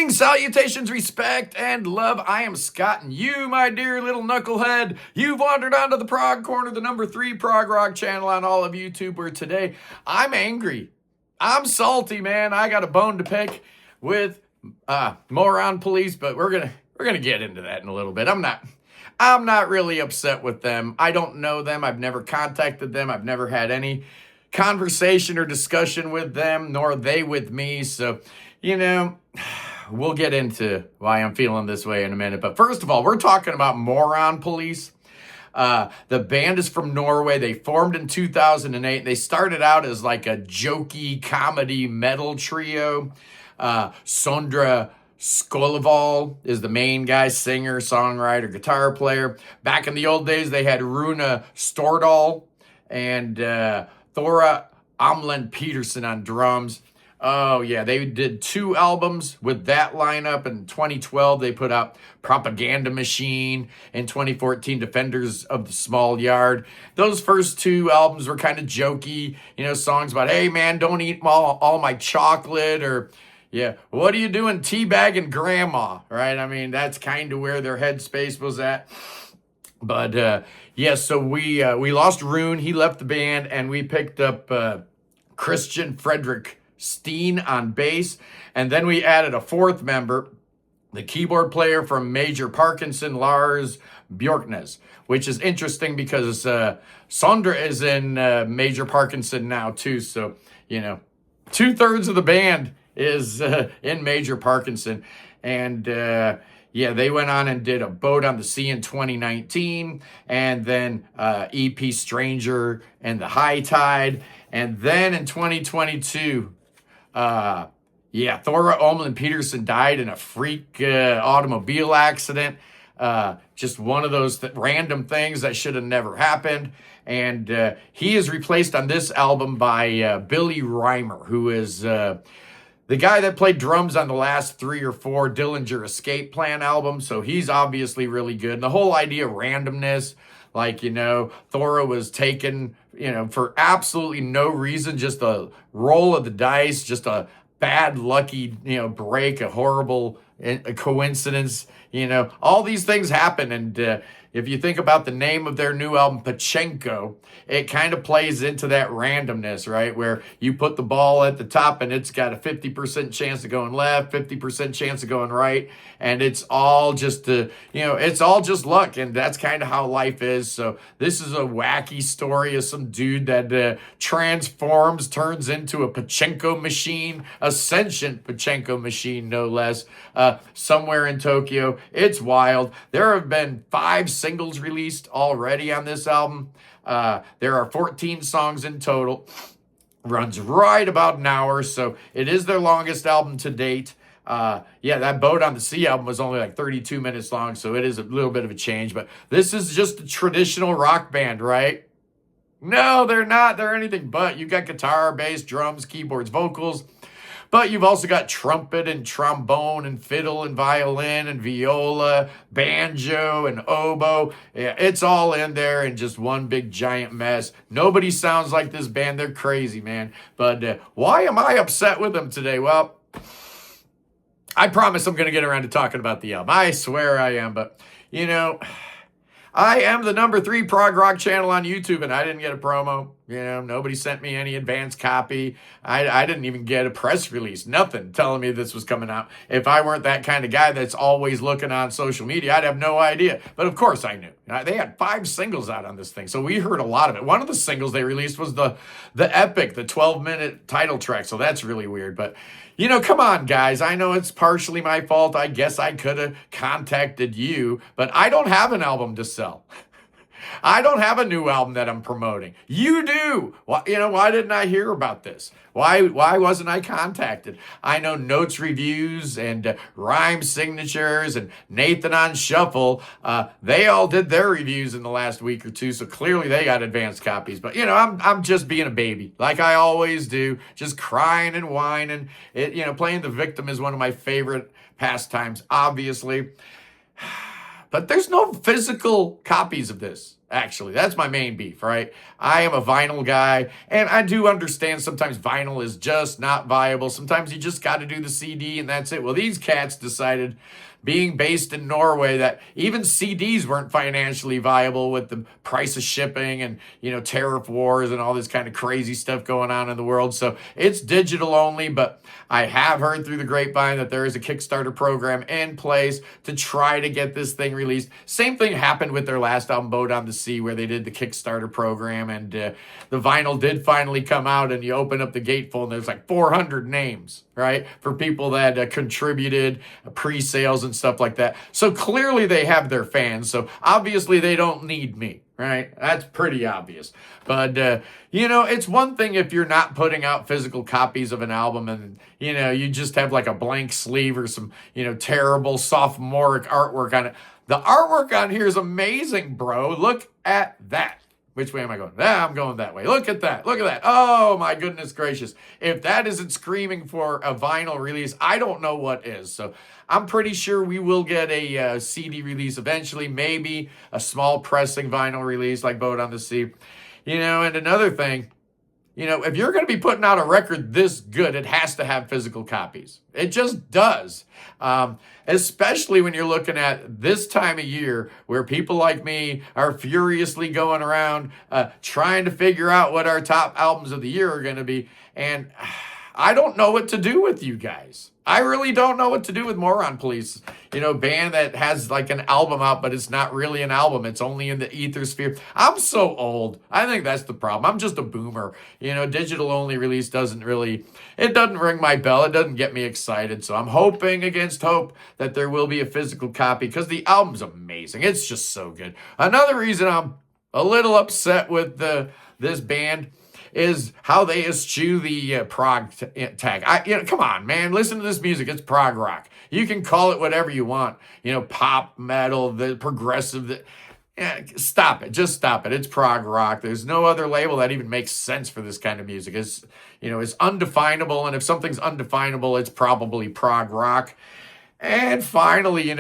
Greetings, salutations, respect, and love. I am Scott, and you, my dear little knucklehead, you've wandered onto the Prog Corner, the number 3 prog rock channel on all of YouTube, where today I'm angry. I'm salty, man. I got a bone to pick with Moron police, but we're gonna get into that in a little bit. I'm not really upset with them. I don't know them. I've never contacted them. I've never had any conversation or discussion with them, nor they with me. So, we'll get into why I'm feeling this way in a minute. But first of all, we're talking about Moron Police. The band is from Norway. They formed in 2008. They started out as like a jokey comedy metal trio. Sondre Skolival is the main guy, singer, songwriter, guitar player. Back in the old days, they had Rune Stordal and Thora Amlin Peterson on drums. Oh, yeah, they did 2 albums with that lineup. In 2012, they put out Propaganda Machine. In 2014, Defenders of the Small Yard. Those first 2 albums were kind of jokey, songs about, hey, man, don't eat all my chocolate, or, yeah, what are you doing teabagging grandma, right? I mean, that's kind of where their headspace was at. But, so we lost Rune. He left the band, and we picked up Christian Frederick Steen on bass, and then we added a 4th member, the keyboard player from Major Parkinson, Lars Bjorknes, which is interesting because Sondre is in Major Parkinson now too. So 2/3 of the band is in Major Parkinson, and they went on and did A Boat on the Sea in 2019, and then EP Stranger and The High Tide, and then in 2022. Thora Omlin Peterson died in a freak automobile accident. Just one of those random things that should have never happened. And he is replaced on this album by Billy Reimer, who is the guy that played drums on the last 3 or 4 Dillinger Escape Plan albums. So he's obviously really good. And the whole idea of randomness, like, Thora was taken, for absolutely no reason, just a roll of the dice, just a bad lucky, break, a horrible coincidence, all these things happen. And if you think about the name of their new album, Pachinko, it kind of plays into that randomness, right? Where you put the ball at the top and it's got a 50% chance of going left, 50% chance of going right. And it's all just, it's all just luck. And that's kind of how life is. So this is a wacky story of some dude that transforms, turns into a Pachinko machine, a sentient Pachinko machine, no less, somewhere in Tokyo. It's wild. There have been 5 singles released already on this album. There are 14 songs in total. Runs right about an hour, so it is their longest album to date. That Boat on the Sea album was only like 32 minutes long, so it is a little bit of a change. But this is just a traditional rock band, right? No, they're not. They're anything but. You got guitar, bass, drums, keyboards, vocals. But you've also got trumpet and trombone and fiddle and violin and viola, banjo and oboe. Yeah, it's all in there in just one big giant mess. Nobody sounds like this band. They're crazy, man. But why am I upset with them today? Well, I promise I'm going to get around to talking about the album. I swear I am. But, I am the number 3 prog rock channel on YouTube, and I didn't get a promo. Nobody sent me any advance copy. I didn't even get a press release, nothing telling me this was coming out. If I weren't that kind of guy that's always looking on social media, I'd have no idea. But of course I knew. They had 5 singles out on this thing, so we heard a lot of it. One of the singles they released was the Epic, the 12-minute title track, so that's really weird. But, come on, guys. I know it's partially my fault. I guess I could have contacted you, but I don't have an album to sell. I don't have a new album that I'm promoting. You do. Why didn't I hear about this? Why wasn't I contacted? I know Notes Reviews and Rhyme Signatures and Nathan on Shuffle. They all did their reviews in the last week or 2, so clearly they got advanced copies. But I'm just being a baby, like I always do, just crying and whining. Playing the victim is one of my favorite pastimes, obviously. But there's no physical copies of this. Actually, that's my main beef, right? I am a vinyl guy, and I do understand sometimes vinyl is just not viable. Sometimes you just got to do the CD and that's it. Well, these cats decided, being based in Norway, that even CDs weren't financially viable with the price of shipping and, tariff wars and all this kind of crazy stuff going on in the world. So it's digital only, but I have heard through the grapevine that there is a Kickstarter program in place to try to get this thing released. Same thing happened with their last album, Boat on the Sea, where they did the Kickstarter program, and the vinyl did finally come out, and you open up the gatefold and there's like 400 names, right, for people that contributed, pre-sales and stuff like that. So clearly they have their fans. So obviously they don't need me, right? That's pretty obvious. But, it's one thing if you're not putting out physical copies of an album and, you just have like a blank sleeve or some, terrible sophomoric artwork on it. The artwork on here is amazing, bro. Look at that. Which way am I going? I'm going that way. Look at that. Look at that. Oh, my goodness gracious. If that isn't screaming for a vinyl release, I don't know what is. So I'm pretty sure we will get a CD release eventually, maybe a small pressing vinyl release like Boat on the Sea. And another thing, if you're going to be putting out a record this good, it has to have physical copies. It just does. Especially when you're looking at this time of year where people like me are furiously going around trying to figure out what our top albums of the year are going to be. And I don't know what to do with you guys. I really don't know what to do with Moron Police, band that has like an album out, but it's not really an album. It's only in the ether sphere. I'm so old. I think that's the problem. I'm just a boomer. Digital only release doesn't ring my bell. It doesn't get me excited. So I'm hoping against hope that there will be a physical copy because the album's amazing. It's just so good. Another reason I'm a little upset with this band is how they eschew the prog tag. Come on, man. Listen to this music. It's prog rock. You can call it whatever you want. Pop, metal, the progressive. Stop it. Just stop it. It's prog rock. There's no other label that even makes sense for this kind of music. It's undefinable, and if something's undefinable, it's probably prog rock. And finally,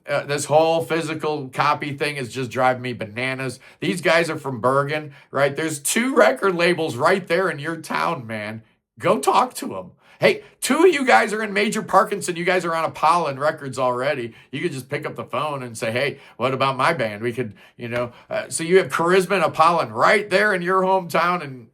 this whole physical copy thing is just driving me bananas. These guys are from Bergen, right? There's 2 record labels right there in your town, man. Go talk to them. Hey, 2 of you guys are in Major Parkinson. You guys are on Apollon Records already. You could just pick up the phone and say, hey, what about my band? We could, so you have Charisma and Apollon right there in your hometown, and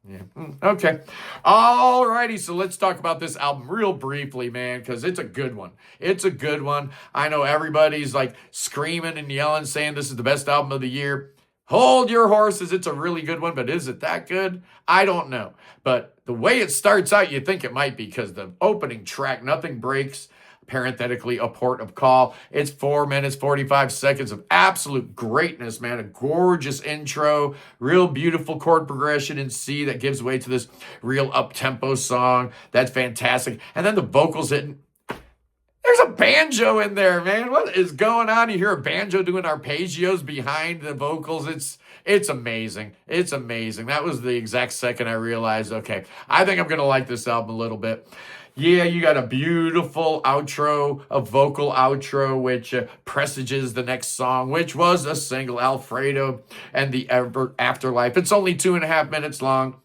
yeah. Okay. All righty. So let's talk about this album real briefly, man, because it's a good one. It's a good one. I know everybody's like screaming and yelling, saying this is the best album of the year. Hold your horses. It's a really good one, but is it that good? I don't know. But the way it starts out, you think it might be because the opening track, Nothing Breaks, parenthetically, A Port of Call. It's 4 minutes, 45 seconds of absolute greatness, man. A gorgeous intro, real beautiful chord progression in C that gives way to this real up-tempo song. That's fantastic. And then the vocals hitting. There's a banjo in there, man. What is going on? You hear a banjo doing arpeggios behind the vocals. It's amazing. It's amazing. That was the exact second I realized, okay, I think I'm going to like this album a little bit. Yeah, you got a beautiful outro, a vocal outro, which presages the next song, which was a single, Alfredo and the Afterlife. It's only 2.5 minutes long.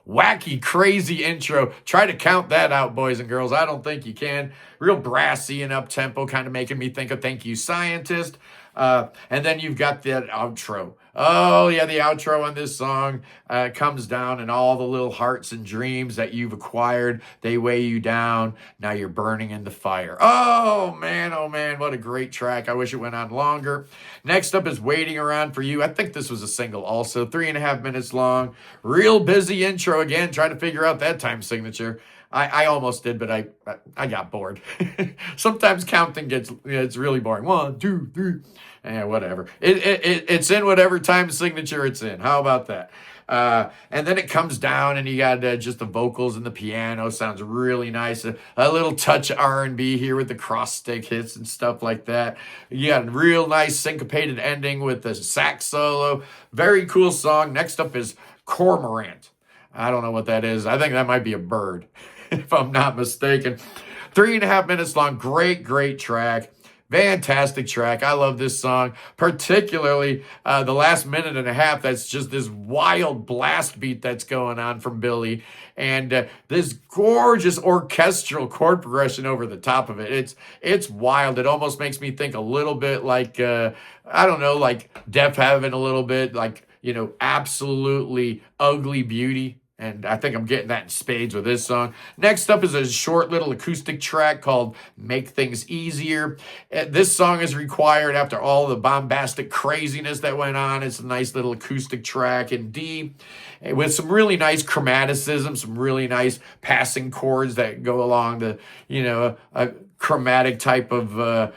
Wacky, crazy intro. Try to count that out, boys and girls. I don't think you can. Real brassy and up-tempo, kind of making me think of Thank You, Scientist. And then you've got that outro. Oh, yeah, the outro on this song comes down, and all the little hearts and dreams that you've acquired, they weigh you down. Now you're burning in the fire. Oh, man, what a great track. I wish it went on longer. Next up is Waiting Around for You. I think this was a single also, 3.5 minutes long. Real busy intro again, trying to figure out that time signature. I almost did, but I got bored. Sometimes counting it's really boring. 1, 2, 3. Whatever. It's in whatever time signature it's in. How about that? And then it comes down, and you got just the vocals and the piano. Sounds really nice. A little touch of R&B here with the cross stick hits and stuff like that. You got a real nice syncopated ending with the sax solo. Very cool song. Next up is Cormorant. I don't know what that is. I think that might be a bird, if I'm not mistaken. 3.5 minutes long. Great track. Fantastic track. I love this song, particularly the last minute and a half. That's just this wild blast beat that's going on from Billy, and this gorgeous orchestral chord progression over the top of it. It's wild. It almost makes me think a little bit like I don't know, like Deaf Heaven a little bit, like absolutely ugly beauty. And I think I'm getting that in spades with this song. Next up is a short little acoustic track called Make Things Easier. This song is required after all the bombastic craziness that went on. It's a nice little acoustic track in D with some really nice chromaticism, some really nice passing chords that go along the, a chromatic type of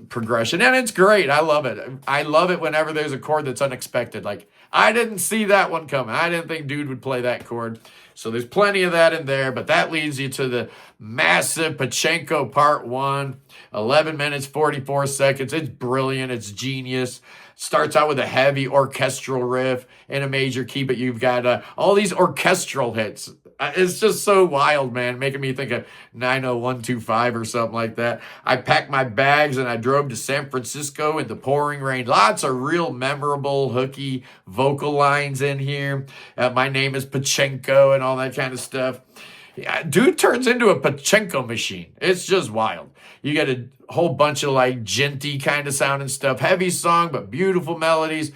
progression. And it's great. I love it. I love it whenever there's a chord that's unexpected. Like, I didn't see that one coming. I didn't think dude would play that chord. So there's plenty of that in there, but that leads you to the massive Pachinko Part 1, 11 minutes, 44 seconds. It's brilliant. It's genius. Starts out with a heavy orchestral riff in a major key, but you've got all these orchestral hits. It's just so wild, man, making me think of 90125 or something like that. I packed my bags and I drove to San Francisco in the pouring rain. Lots of real memorable, hooky vocal lines in here. My name is Pachinko and all that kind of stuff. Yeah, dude turns into a Pachinko machine. It's just wild. You get a whole bunch of like djenty kind of sounding stuff. Heavy song, but beautiful melodies.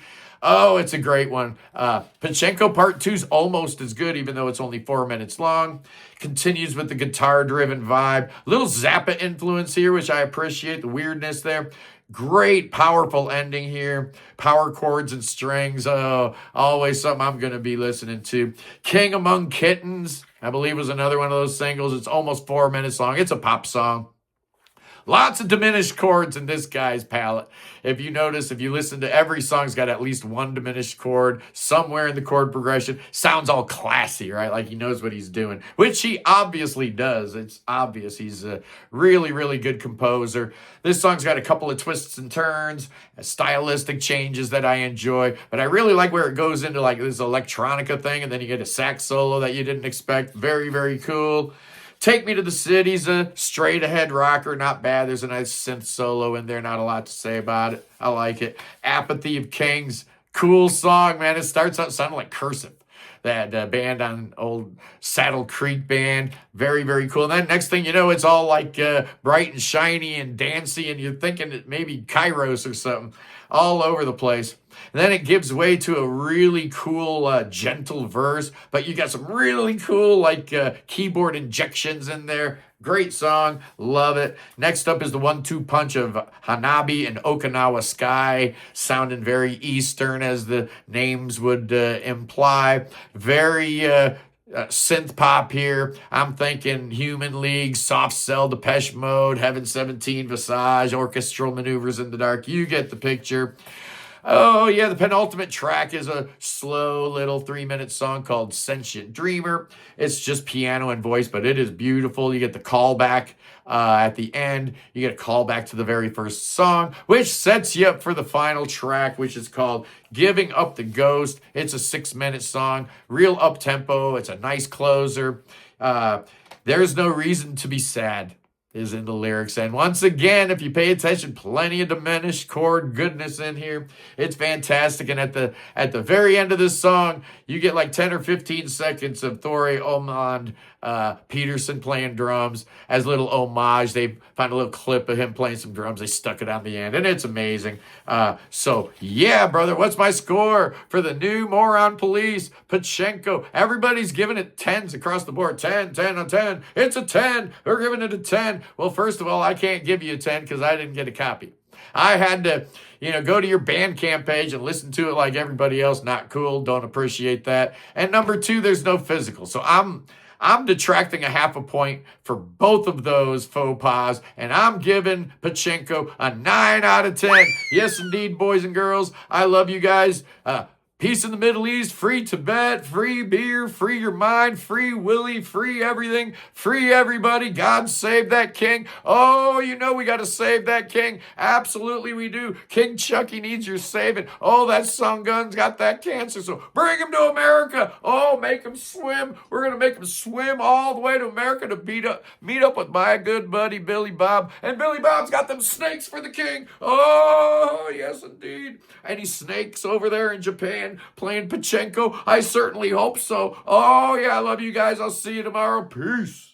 Oh, it's a great one. Pachinko Part 2 is almost as good, even though it's only 4 minutes long. Continues with the guitar-driven vibe. Little Zappa influence here, which I appreciate, the weirdness there. Great, powerful ending here. Power chords and strings. Oh, always something I'm going to be listening to. King Among Kittens, I believe, was another one of those singles. It's almost 4 minutes long. It's a pop song. Lots of diminished chords in this guy's palette. If you notice, if you listen to every song's got at least one diminished chord somewhere in the chord progression. Sounds all classy, right? Like he knows what he's doing, which he obviously does. It's obvious he's a really, really good composer. This song's got a couple of twists and turns, stylistic changes that I enjoy, but I really like where it goes into like this electronica thing, and then you get a sax solo that you didn't expect. Very, very cool. Take Me to the City's a straight ahead rocker, not bad. There's a nice synth solo in there, not a lot to say about it. I like it. Apathy of Kings, cool song, man. It starts out sounding like Cursive, that band on old Saddle Creek band. Very, very cool. And then next thing you know, it's all like bright and shiny and dancy, and you're thinking it maybe Kairos or something, all over the place. And then it gives way to a really cool, gentle verse, but you got some really cool, like, keyboard injections in there. Great song. Love it. Next up is the 1-2 punch of Hanabi and Okinawa Sky, sounding very Eastern, as the names would imply. Very synth pop here. I'm thinking Human League, Soft Cell, Depeche Mode, Heaven 17, Visage, orchestral maneuvers in the dark. You get the picture. Oh, yeah, the penultimate track is a slow little 3-minute song called Sentient Dreamer. It's just piano and voice, but it is beautiful. You get the callback at the end. You get a callback to the very first song, which sets you up for the final track, which is called Giving Up the Ghost. It's a 6-minute song, real up-tempo. It's a nice closer. There's no reason to be sad is in the lyrics. And once again, if you pay attention, plenty of diminished chord goodness in here. It's fantastic. And at the very end of this song, you get like 10 or 15 seconds of Thore Omand Peterson playing drums as a little homage. They found a little clip of him playing some drums. They stuck it on the end, and it's amazing. So yeah, brother, what's my score for the new Moron Police Pachinko? Everybody's giving it 10s across the board. 10, 10 on 10. It's a 10. We're giving it a 10. Well, first of all, I can't give you a 10 because I didn't get a copy. I had to, go to your Bandcamp page and listen to it like everybody else. Not cool. Don't appreciate that. And number 2, there's no physical. So I'm detracting a half a point for both of those faux pas, and I'm giving Pachinko a 9 out of 10. Yes, indeed, boys and girls. I love you guys. Peace in the Middle East, free Tibet, free beer, free your mind, free Willie, free everything, free everybody. God save that king. Oh, you know we got to save that king. Absolutely we do. King Chucky needs your saving. Oh, that son gun's got that cancer, so bring him to America. Oh, make him swim. We're going to make him swim all the way to America to meet up with my good buddy Billy Bob. And Billy Bob's got them snakes for the king. Oh, yes, indeed. Any snakes over there in Japan playing Pachinko? I certainly hope so. Oh, yeah, I love you guys. I'll see you tomorrow. Peace.